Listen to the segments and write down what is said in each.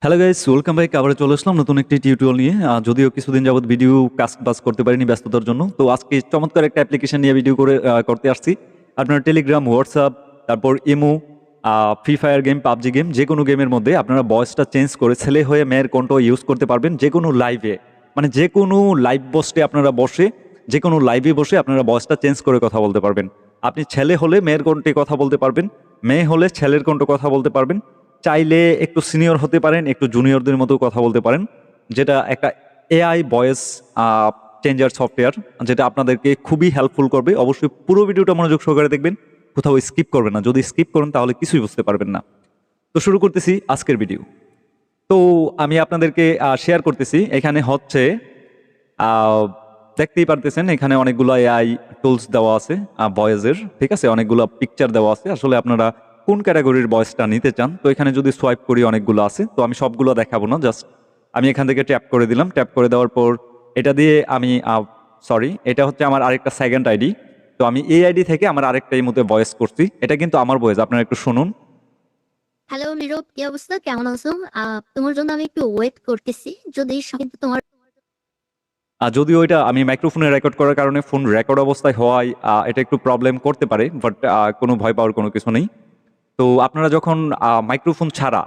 Hello guys, welcome back. আবার চলে আসলাম নতুন একটি টিউটোরিয়াল নিয়ে। যদিও কিছুদিন যাবত ভিডিও কাজ করতে পারিনি ব্যস্ততার জন্য। তো আজকে চমৎকার একটা অ্যাপ্লিকেশন নিয়ে ভিডিও করতে আসছি। আপনার টেলিগ্রাম, হোয়াটসঅ্যাপ, তারপর imo, free fire game, PUBG game, যেকোনো গেমের মধ্যে আপনারা ভয়েসটা চেঞ্জ করে ছেলে হয়ে মেয়ের কণ্ঠ ইউজ করতে পারবেন যেকোনো লাইভে। মানে যেকোনো লাইভ পোস্টে আপনারা বসে, যেকোনো লাইভে বসে আপনারা ভয়েসটা চেঞ্জ করে কথা বলতে পারবেন। আপনি ছেলে হলে মেয়ের কণ্ঠে কথা বলতে পারবেন, মেয়ে হলে ছেলের কণ্ঠে কথা বলতে পারবেন। চাইলে একটু সিনিয়র হতে পারেন, একটু জুনিয়রদের মতো কথা বলতে পারেন। যেটা একটা এআই ভয়েস চেঞ্জার সফটওয়্যার, যেটা আপনাদেরকে খুবই হেল্পফুল করবে। অবশ্যই পুরো ভিডিওটা মনোযোগ সহকারে দেখবেন, কোথাও স্কিপ করবেন না। যদি স্কিপ করেন তাহলে কিছুই বুঝতে পারবেন না। তো শুরু করতেছি আজকের ভিডিও। তো আমি আপনাদেরকে শেয়ার করতেছি। এখানে হচ্ছে আহ, দেখতেই পারতেছেন এখানে অনেকগুলো এআই টুলস দেওয়া আছে ভয়েসের, ঠিক আছে। অনেকগুলো পিকচার দেওয়া আছে। আসলে আপনারা কোন ক্যাটাগরির ভয়েসটা নিতে চান, তো এখানে যদি সোয়াইপ করি অনেকগুলো আছে। তো আমি সবগুলো দেখাবো না, জাস্ট আমি এখান থেকে ট্যাপ করে দিলাম। ট্যাপ করে দেওয়ার পর এটা দিয়ে আমি এটা হচ্ছে আমার আরেকটা সেকেন্ড আইডি। তো আমি এই আইডি থেকে আমার আরেকটা এই মধ্যে ভয়েস করছি। এটা কিন্তু আমার ভয়েস, আপনারা একটু শুনুন। হ্যালো নীরব, কি অবস্থা? কেমন আছো? তোমার জন্য আমি একটু ওয়েট করতেছি। যদি কিন্তু তোমার যদিও এটা আমি মাইক্রোফোনে রেকর্ড করার কারণে ফোন রেকর্ড অবস্থায় হওয়ায় এটা একটু প্রবলেম করতে পারে, বাট কোনো ভয় পাওয়ার কোনো কিছু নেই। তো আপনারা যখন মাইক্রোফোন ছাড়া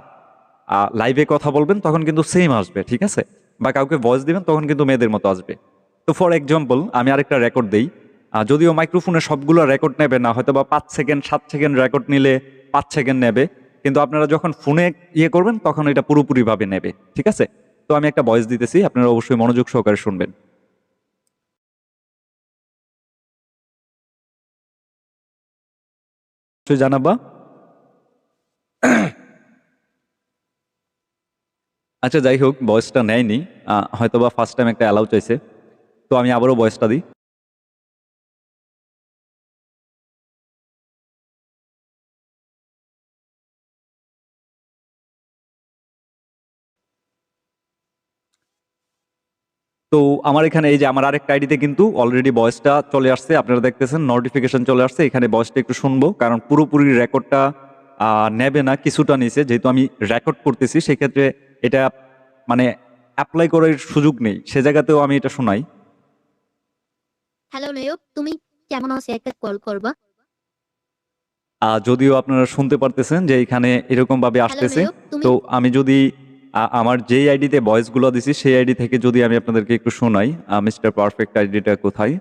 লাইভে কথা বলবেন তখন কিন্তু সেম আসবে, ঠিক আছে। বা কাউকে ভয়েস দিবেন তখন কিন্তু মেয়েদের মতো আসবে। তো ফর এক্সাম্পল আমি আরেকটা রেকর্ড দেই। যদিও মাইক্রোফোনে সবগুলো রেকর্ড নেবে না, হয়তো বা 5 সেকেন্ড 7 সেকেন্ড রেকর্ড নিলে 5 সেকেন্ড নেবে, কিন্তু আপনারা যখন ফোনে ইয়ে করবেন তখন এটা পুরোপুরিভাবে নেবে, ঠিক আছে। তো আমি একটা ভয়েস দিতেছি, আপনারা অবশ্যই মনোযোগ সহকারে শুনবেন। অবশ্যই জানাবা। আচ্ছা, যাই হোক, ভয়েসটা নেয়নি। হয়তো বা ফার্স্ট টাইম একটা অ্যালাউ চাইছে। তো আমি আবারও ভয়েসটা দিই। তো আমার এখানে এই যে আমার আরেকটা আইডিতে কিন্তু অলরেডি ভয়েসটা চলে আসছে, আপনারা দেখতেছেন নোটিফিকেশন চলে আসছে। এখানে ভয়েসটা একটু শুনবো, কারণ পুরোপুরি রেকর্ডটা নেবে না, কিছুটা নিচে। যেহেতু আমি রেকর্ড করতেছি সেক্ষেত্রে এটা মানে অ্যাপ্লাই করার সুযোগ নেই, সে জায়গাতেও আমি এটা শোনাই। হ্যালো নীরব, তুমি কেমন আছো? একটা কল করবা। যদিও আপনারা শুনতে পারতেছেন যে এখানে এরকম ভাবে হ্যালো আসতেছে। নীরব, তুমি তো আমি যদি আমার যেই আইডিতে ভয়েসগুলো দিছি সেই আইডি থেকে যদি আমি আপনাদেরকে একটু শোনাই, মিস্টার পারফেক্ট আইডিটা কোথায়।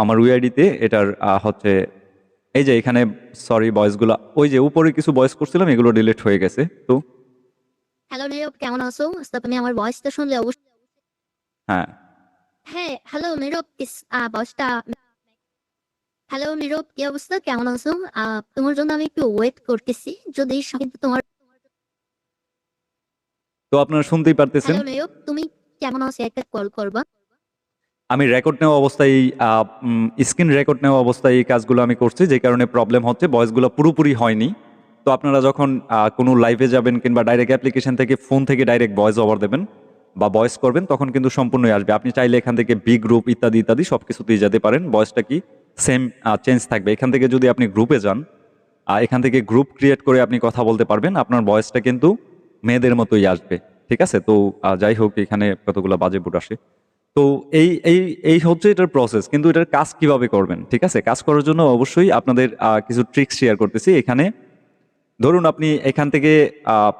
আমার ওই আইডিতে এটার হচ্ছে এই যে এখানে, সরি, ভয়েসগুলো ওই যে উপরে কিছু ভয়েস করছিলাম, এগুলো ডিলিট হয়ে গেছে। তো হ্যালো নীরব, কেমন আছো? তুমি আমার ভয়েসটা শুনলে অবশ্যই। হ্যাঁ, হ্যাঁ, হ্যালো নীরব, ভয়েসটা। হ্যালো নীরব, কি অবস্থা? কেমন আছো? তোমার জন্য আমি একটু ওয়েট করতেছি। যদি কিন্তু তোমার তো আপনারা শুনতেই পারতেছেন হ্যালো নীরব, তুমি কেমন আছো? একটা কল করবা। আমি রেকর্ড নেওয়া অবস্থায়, স্ক্রিন রেকর্ড নেওয়া অবস্থায় এই কাজগুলো আমি করছি, যে কারণে প্রবলেম হচ্ছে, ভয়েসগুলো পুরোপুরি হয়নি। তো আপনারা যখন কোনো লাইভে যাবেন কিংবা ডাইরেক্ট অ্যাপ্লিকেশন থেকে ফোন থেকে ডাইরেক্ট ভয়েস ওভার দেবেন বা ভয়েস করবেন, তখন কিন্তু সম্পূর্ণই আসবে। আপনি চাইলে এখান থেকে বি গ্রুপ ইত্যাদি ইত্যাদি সব কিছুতেই যেতে পারেন, ভয়েসটা কি সেম চেঞ্জ থাকবে। এখান থেকে যদি আপনি গ্রুপে যান, এখান থেকে গ্রুপ ক্রিয়েট করে আপনি কথা বলতে পারবেন, আপনার ভয়েসটা কিন্তু মেয়েদের মতোই আসবে, ঠিক আছে। তো যাই হোক, এখানে কতগুলো বাজে বুট আসে। তো এই এই এই হচ্ছে এটার প্রসেস, কিন্তু এটার কাজ কিভাবে করবেন, ঠিক আছে। কাজ করার জন্য অবশ্যই আপনাদের কিছু ট্রিক্স শেয়ার করতেছি এখানে। ধরুন আপনি এখান থেকে আহ,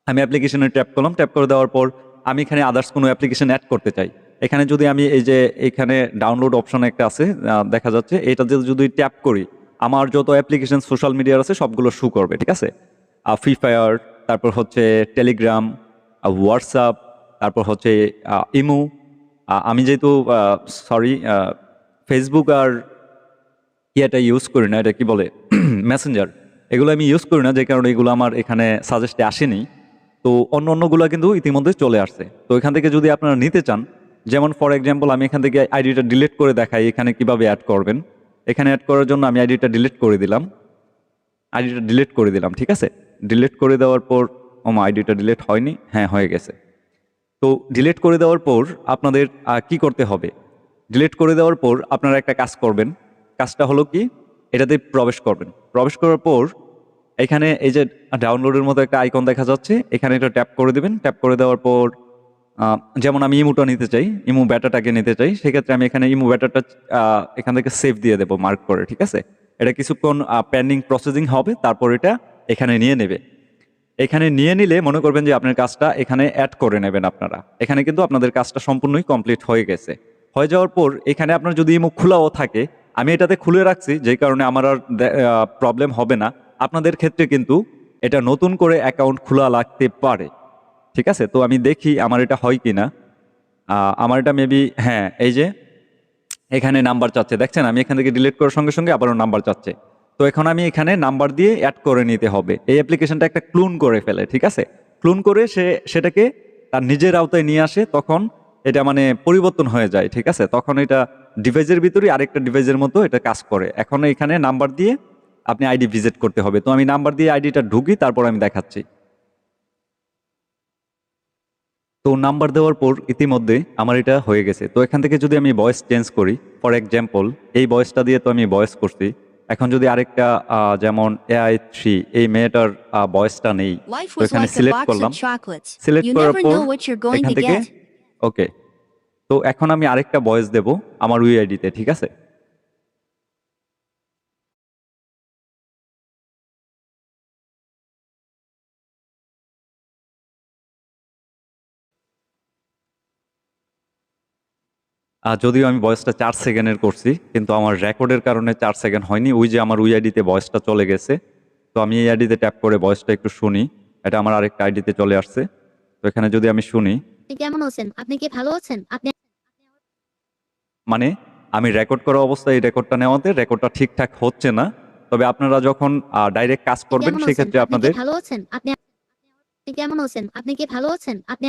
আমি অ্যাপ্লিকেশনে ট্যাপ করলাম। ট্যাপ করে দেওয়ার পর আমি এখানে আদার্স কোনো অ্যাপ্লিকেশন অ্যাড করতে চাই। এখানে যদি আমি এই যে এখানে ডাউনলোড অপশন একটা আছে, দেখা যাচ্ছে, এটাতে যদি ট্যাপ করি আমার যত অ্যাপ্লিকেশন সোশ্যাল মিডিয়ার আছে সবগুলো শু করবে, ঠিক আছে। ফ্রি ফায়ার, তারপর হচ্ছে টেলিগ্রাম, হোয়াটসঅ্যাপ, তারপর হচ্ছে ইমো। আমি যেহেতু সরি ফেসবুক আর এটা ইউজ করি না, এটা কি বলে মেসেঞ্জার, এগুলো আমি ইউজ করি না, যে কারণে এগুলো আমার এখানে সাজেস্টে আসেনি। তো অন্য অন্যগুলো কিন্তু ইতিমধ্যে চলে আসছে। তো এখান থেকে যদি আপনারা নিতে চান, যেমন ফর এক্সাম্পল আমি এখান থেকে আইডিটা ডিলিট করে দেখাই এখানে কিভাবে অ্যাড করবেন। এখানে অ্যাড করার জন্য আমি আইডিটা ডিলিট করে দিলাম। আইডিটা ডিলিট করে দিলাম, ঠিক আছে। ডিলিট করে দেওয়ার পর আইডিটা ডিলিট হয়নি, হ্যাঁ হয়ে গেছে। তো ডিলিট করে দেওয়ার পর আপনাদের কি করতে হবে, ডিলিট করে দেওয়ার পর আপনারা একটা কাজ করবেন। কাজটা হলো কি, এটাতে প্রবেশ করবেন। প্রবেশ করার পর এখানে এই যে ডাউনলোডের মতো একটা আইকন দেখা যাচ্ছে, এখানে এটা ট্যাপ করে দিবেন। ট্যাপ করে দেওয়ার পর যেমন আমি ইমোটা নিতে চাই, ইমো ব্যাটাটাকে নিতে চাই, সেক্ষেত্রে আমি এখানে ইমো ব্যাটাটা এখান থেকে সেভ দিয়ে দেবো মার্ক করে, ঠিক আছে? এটা কিছুক্ষণ পেন্ডিং প্রসেসিং হবে, তারপর এটা এখানে নিয়ে নেবে। এখানে নিয়ে নিলে মনে করবেন যে আপনার কাজটা এখানে অ্যাড করে নেবেন আপনারা। এখানে কিন্তু আপনাদের কাজটা সম্পূর্ণই কমপ্লিট হয়ে গেছে। হয়ে যাওয়ার পর এখানে আপনার যদি ইমো খোলাও থাকে, আমি এটাতে খুলে রাখছি যে কারণে আমার আর প্রবলেম হবে না। আপনাদের ক্ষেত্রে কিন্তু এটা নতুন করে অ্যাকাউন্ট খোলা লাগতে পারে, ঠিক আছে? তো আমি দেখি আমার এটা হয় কিনা। আমার এটা মেবি, হ্যাঁ, এই যে এখানে নাম্বার চাচ্ছে, দেখছেন? আমি এখান থেকে ডিলিট করার সঙ্গে সঙ্গে আবারও নাম্বার চাচ্ছে। তো এখন আমি এখানে নাম্বার দিয়ে অ্যাড করে নিতে হবে। এই অ্যাপ্লিকেশনটা একটা ক্লোন করে ফেলে, ঠিক আছে? ক্লোন করে সেটাকে তার নিজের আওতায় নিয়ে আসে, তখন এটা মানে পরিবর্তন হয়ে যায়, ঠিক আছে? তখন এটা ডিভাইসের ভিতরে আরেকটা ডিভাইসের মতো এটা কাজ করে। এখন এখানে নাম্বার দিয়ে আপনি আইডি ভিজিট করতে হবে। তো আমি নাম্বার দিয়ে আইডিটা ঢুকি, তারপর আমি দেখাচ্ছি। তো নাম্বার দেওয়ার পর ইতিমধ্যে আমার এটা হয়ে গেছে। তো এখান থেকে যদি আমি ভয়েস চেঞ্জ করি, ফর এক্সাম্পল এই ভয়েসটা দিয়ে তো আমি ভয়েস করছি। এখন যদি আরেকটা যেমন AI3, এই মেয়েটার ভয়েসটা নেই, Life তো was এখানে like a সিলেক্ট box করলাম। of chocolates. সিলেক্ট You করার never পর know what you're going এখান to থেকে get. ওকে, তো এখন আমি আরেকটা ভয়েস দেব আমার UID-তে, ঠিক আছে? যদিও আমি ভয়েসটা 4 সেকেন্ডের করছি, কিন্তু আমার রেকর্ডের কারণে 4 সেকেন্ড হয়নি। ওই যে আমার UID-তে ভয়েসটা চলে গেছে। তো আমি এই আইডিতে ট্যাপ করে ভয়েসটা একটু শুনি। এটা আমার আরেকটা আইডিতে চলে আসছে। তো এখানে যদি আমি শুনি, আপনি কেমন আছেন? আপনি কি ভালো আছেন? আপনি মানে আমি রেকর্ড করা অবস্থায় এই রেকর্ডটা নেওয়াতে রেকর্ডটা ঠিকঠাক হচ্ছে না। তবে আপনারা যখন ডাইরেক্ট কাজ আপনি করবেন কেমন আছেন? সেক্ষেত্রে আপনি কি আপনাদের ভালো আছেন? আপনি কেমন আছেন? আপনি কি ভালো আছেন? আপনি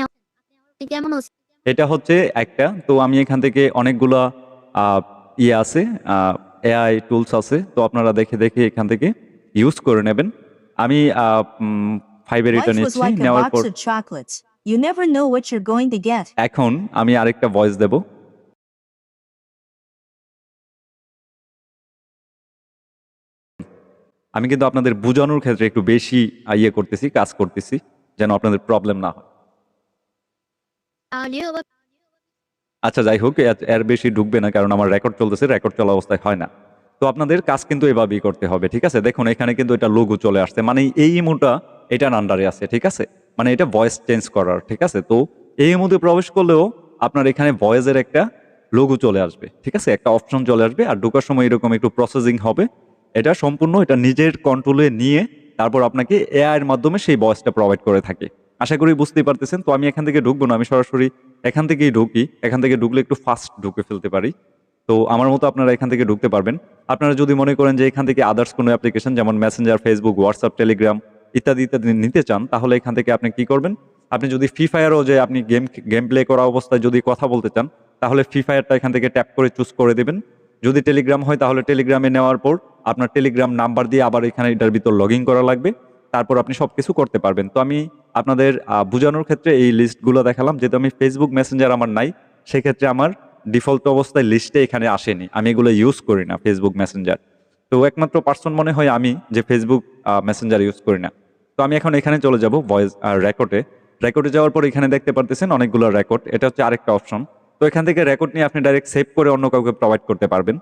কেমন আছেন? এটা হচ্ছে একটা। তো আমি এখান থেকে অনেকগুলা আ ইয়ে আছে, আ AI টুলস আছে। তো আপনারা দেখে, দেখে এখান থেকে ইউজ করে নেবেন। আমি 5 এর এটা Life was নিচ্ছি। like a নেওয়ার box পর of chocolates. You never know what you're going to get. এখন আমি আরেকটা ভয়েস দেব। আমি কিন্তু আপনাদের বুঝানোর ক্ষেত্রে একটু বেশি ইয়ে করতেছি, কাজ করতেছি, যেন আপনাদের প্রবলেম না হয়। নিউ আবার আচ্ছা, যাই হোক, এর বেশি ঢুকবে না, কারণ আমার রেকর্ড চলতেছে, রেকর্ড চলা অবস্থায় হয় না। তো আপনাদের কাজ কিন্তু এভাবেই করতে হবে, ঠিক আছে? দেখুন এখানে কিন্তু এটা লোগো চলে আসছে, মানে এই ইমোটা এটার আন্ডারে আছে, ঠিক আছে? মানে এটা ভয়েস চেঞ্জ করার, ঠিক আছে? তো এই ইমোতে প্রবেশ করলেও আপনার এখানে ভয়েসের একটা লোগো চলে আসবে, ঠিক আছে? একটা অপশন চলে আসবে, আর ঢোকার সময় এরকম একটু প্রসেসিং হবে। এটা সম্পূর্ণ এটা নিজের কন্ট্রোলে নিয়ে তারপর আপনাকে AI এর মাধ্যমে সেই ভয়েসটা প্রোভাইড করে থাকে। আশা করি বুঝতেই পারতেছেন। তো আমি এখান থেকে ঢুকবো না, আমি সরাসরি এখান থেকেই ঢুকি। এখান থেকে ঢুকলে একটু ফাস্ট ঢুকে ফেলতে পারি। তো আমার মতো আপনারা এখান থেকে ঢুকতে পারবেন। আপনারা যদি মনে করেন যে এখান থেকে আদার্স কোনো অ্যাপ্লিকেশন যেমন মেসেঞ্জার, ফেসবুক, হোয়াটসঅ্যাপ, টেলিগ্রাম ইত্যাদি, ইত্যাদি নিতে চান, তাহলে এখান থেকে আপনি কি করবেন? আপনি যদি ফ্রি ফায়ারও যে আপনি গেম প্লে করা অবস্থায় যদি কথা বলতে চান, তাহলে ফ্রি ফায়ারটা এখান থেকে ট্যাপ করে চুজ করে দিবেন। যদি টেলিগ্রাম হয় তাহলে টেলিগ্রামে নেওয়ার পর আপনার টেলিগ্রাম নাম্বার দিয়ে আবার এখানে এটার ভিতর লগ ইন করা লাগবে। তারপর আপনি সবকিছু করতে পারবেন। তো আমি আপনাদের বুঝানোর ক্ষেত্রে এই লিস্টগুলো দেখালাম। যেহেতু আমি ফেসবুক মেসেঞ্জার আমার নাই, সেক্ষেত্রে আমার ডিফল্ট অবস্থায় লিস্টে এখানে আসেনি। আমি এগুলো ইউজ করি না ফেসবুক মেসেঞ্জার। তো একমাত্র পার্সন মনে হয় আমি যে ফেসবুক মেসেঞ্জার ইউজ করি না। তো আমি এখন এখানে চলে যাব ভয়েস রেকর্ডে। রেকর্ডে যাওয়ার পর এখানে দেখতে পারতেছেন অনেকগুলো রেকর্ড। এটা হচ্ছে আরেকটা অপশন। তো এখান থেকে রেকর্ড নিয়ে আপনি ডাইরেক্ট সেভ করে অন্য কাউকে প্রোভাইড করতে পারবেন।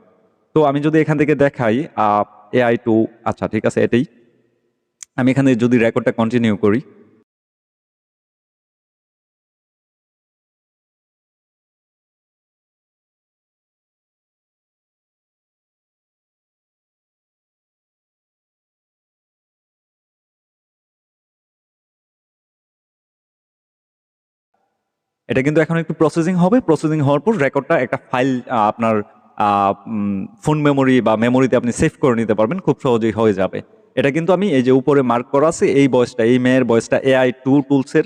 তো আমি যদি এখান থেকে দেখাই AI2, আচ্ছা ঠিক আছে, এটাই। আমি এখানে যদি রেকর্ডটা কন্টিনিউ করি, এটা কিন্তু এখন একটু প্রসেসিং হবে। প্রসেসিং হওয়ার পর রেকর্ডটা একটা ফাইল আপনার ফোন মেমোরি বা মেমোরিতে আপনি সেভ করে নিতে পারবেন, খুব সহজেই হয়ে যাবে। এটা কিন্তু আমি এই যে উপরে মার্ক করা আছে এই ভয়েসটা, এই মেয়ের ভয়েসটা AI2 টুলসের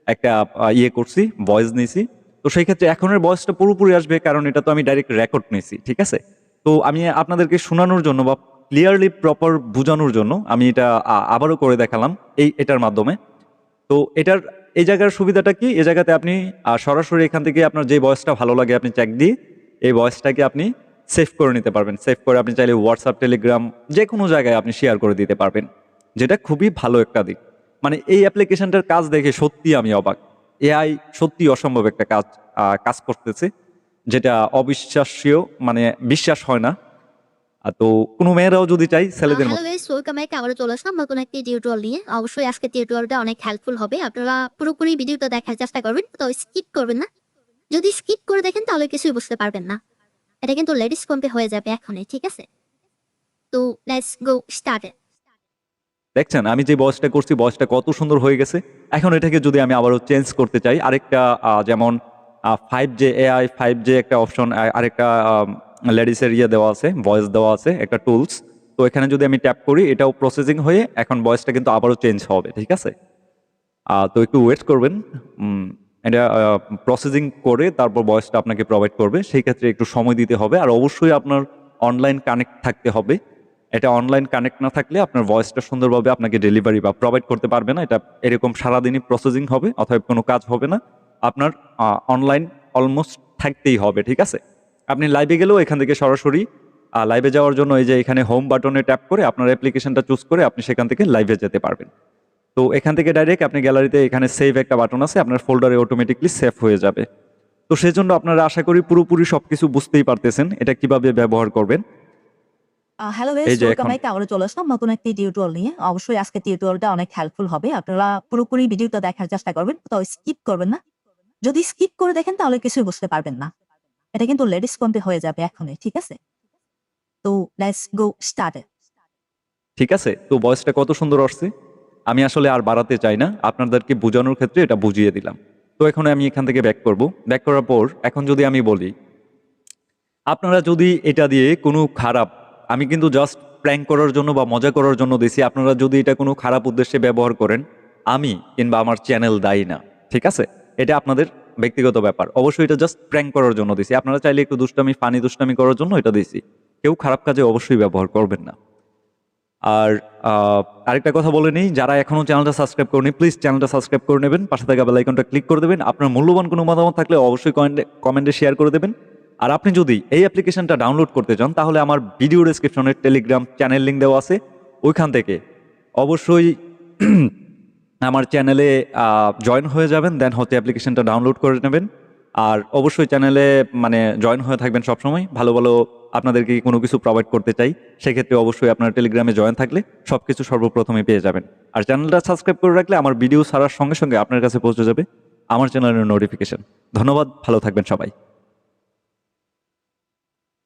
একটা ইয়ে করছি, ভয়েস নিছি। তো সেই ক্ষেত্রে এখনের ভয়েসটা পুরোপুরি আসবে, কারণ এটা তো আমি ডাইরেক্ট রেকর্ড নিছি, ঠিক আছে? তো আমি আপনাদেরকে শোনানোর জন্য বা ক্লিয়ারলি প্রপার বোঝানোর জন্য আমি এটা আবারও করে দেখালাম এটার মাধ্যমে। তো এটার এই জায়গার সুবিধাটা কি? এই জায়গাতে আপনি সরাসরি এখান থেকে আপনার যে ভয়েসটা ভালো লাগে আপনি চেক দিয়ে এই ভয়েসটাকে আপনি সেভ করে নিতে পারবেন। সেভ করে আপনি চাইলে হোয়াটসঅ্যাপ, টেলিগ্রাম যেকোনো জায়গায় আপনি শেয়ার করে দিতে পারবেন। যেটা খুবই ভালো একটা দিক। মানে এই অ্যাপ্লিকেশনটার কাজ দেখে সত্যি আমি অবাক। এআই সত্যি অসম্ভব একটা কাজ করতেছে, যেটা অবিশ্বাস্য, মানে বিশ্বাস হয় না। তো কোনো মেয়েরাও যদি চাই ছেলেদের হ্যালো মতো। Guys, welcome back. আবারও চলে আসলাম নতুন একটি টিউটোরিয়াল নিয়ে। অবশ্যই আজকে টিউটোরিয়ালটা অনেক হেল্পফুল হবে। আপনারা পুরোপুরি ভিডিওটা দেখার চেষ্টা করবেন, তো স্কিপ করবেন না। যদি স্কিপ করে দেখেন তাহলে কিছুই বুঝতে পারবেন না। এটা কিন্তু লেডিস কম্পে হয়ে যাবে এখনই, ঠিক আছে? তো লেটস গো স্টার্ট। দেখছেন আমি যে বয়সটা করছি, বয়সটা কত সুন্দর হয়ে গেছে। এখন এটাকে যদি আমি আবারও চেঞ্জ করতে চাই, আরেকটা যেমন 5J এআই, 5J একটা অপশন, আরেকটা লেডিসের ইয়ে দেওয়া আছে, ভয়েস দেওয়া আছে, একটা টুলস। তো এখানে যদি আমি ট্যাপ করি, এটাও প্রসেসিং হয়ে এখন ভয়েসটা কিন্তু আবারও চেঞ্জ হবে, ঠিক আছে? তো একটু ওয়েট করবেন। এটা প্রসেসিং করে তারপর ভয়েসটা আপনাকে প্রোভাইড করবে। সেই ক্ষেত্রে একটু সময় দিতে হবে, আর অবশ্যই আপনার অনলাইন কানেক্ট থাকতে হবে। এটা অনলাইন কানেক্ট না থাকলে আপনার ভয়েসটা সুন্দরভাবে আপনাকে ডেলিভারি বা প্রোভাইড করতে পারবে না। এটা এরকম সারাদিনই প্রসেসিং হবে, অথবা কোনো কাজ হবে না। আপনার অনলাইন অলমোস্ট থাকতেই হবে, ঠিক আছে? আপনি লাইভে গেলেও এখান থেকে সরাসরি লাইভে যাওয়ার জন্য এই যে এখানে হোম বাটনে ট্যাপ করে আপনার অ্যাপ্লিকেশনটা চুজ করে আপনি সেখান থেকে লাইভে যেতে পারবেন। তো এখান থেকে ডাইরেক্ট আপনি গ্যালারিতে এখানে সেভ একটা বাটন আছে, আপনার ফোল্ডারে অটোমেটিকলি সেভ হয়ে যাবে। তো সেজন্য আপনারা আশা করি পুরোপুরি সবকিছু বুঝতেই পারতেছেন এটা কিভাবে ব্যবহার করবেন। হ্যালো এই গাইস, যে ওয়েলকাম এখন ব্যাক। আবারও চলে আসলাম নতুন একটি টিউটোরিয়াল নিয়ে। অবশ্যই আজকে টিউটোরিয়ালটা অনেক হেল্পফুল হবে। আপনারা পুরোপুরি ভিডিওটা দেখার চেষ্টা করবেন, তো স্কিপ করবেন না। যদি স্কিপ করে দেখেন তাহলে কিছুই বুঝতে পারবেন না। এটা কিন্তু লেডিস কম্পে হয়ে যাবে এখনই, ঠিক আছে? তো লেটস গো স্টার্ট। ঠিক আছে, তো ভয়েসটা কত সুন্দর আসছে। আমি আসলে আর বাড়াতে চাই না, আপনাদেরকে বোঝানোর ক্ষেত্রে এটা বুঝিয়ে দিলাম। তো এখন আমি এখান থেকে ব্যাক করব। ব্যাক করার পর এখন যদি আমি বলি, আপনারা যদি এটা দিয়ে কোনো খারাপ, আমি কিন্তু জাস্ট প্র্যাঙ্ক করার জন্য বা মজা করার জন্য দিছি, আপনারা যদি এটা কোনো খারাপ উদ্দেশ্যে ব্যবহার করেন, আমি কিংবা আমার চ্যানেল দায়ী না, ঠিক আছে? এটা আপনাদের ব্যক্তিগত ব্যাপার। অবশ্যই এটা জাস্ট প্র্যাঙ্ক করার জন্য দিছি। আপনারা চাইলে একটু দুষ্টামি, ফানি দুষ্টামি করার জন্য এটা দিছি। কেউ খারাপ কাজে অবশ্যই ব্যবহার করবেন না। আর আরেকটা কথা বলে নিই, যারা এখনো চ্যানেলটা সাবস্ক্রাইব করেনি, প্লিজ চ্যানেলটা সাবস্ক্রাইব করে নেবেন, পাশে থাকা বেল আইকনটা ক্লিক করে দেবেন। আপনার মূল্যবান কোনো মতামত থাকলে অবশ্যই কমেন্টে শেয়ার করে দেবেন। আর আপনি যদি এই অ্যাপ্লিকেশনটা ডাউনলোড করতে চান, তাহলে আমার ভিডিও ডেসক্রিপশনে টেলিগ্রাম চ্যানেল লিঙ্ক দেওয়া আছে, ওইখান থেকে অবশ্যই আমার চ্যানেলে জয়েন হয়ে যাবেন, দেন হচ্ছে অ্যাপ্লিকেশনটা ডাউনলোড করে নেবেন। আর অবশ্যই চ্যানেলে মানে জয়েন হয়ে থাকবেন সবসময়। ভালো ভালো আপনাদেরকে কোনো কিছু প্রোভাইড করতে চাই, সেক্ষেত্রে অবশ্যই আপনার টেলিগ্রামে জয়েন থাকলে সব কিছু সর্বপ্রথমে পেয়ে যাবেন। আর চ্যানেলটা সাবস্ক্রাইব করে রাখলে আমার ভিডিও ছাড়ার সঙ্গে সঙ্গে আপনার কাছে পৌঁছে যাবে আমার চ্যানেলের নোটিফিকেশন। ধন্যবাদ, ভালো থাকবেন সবাই।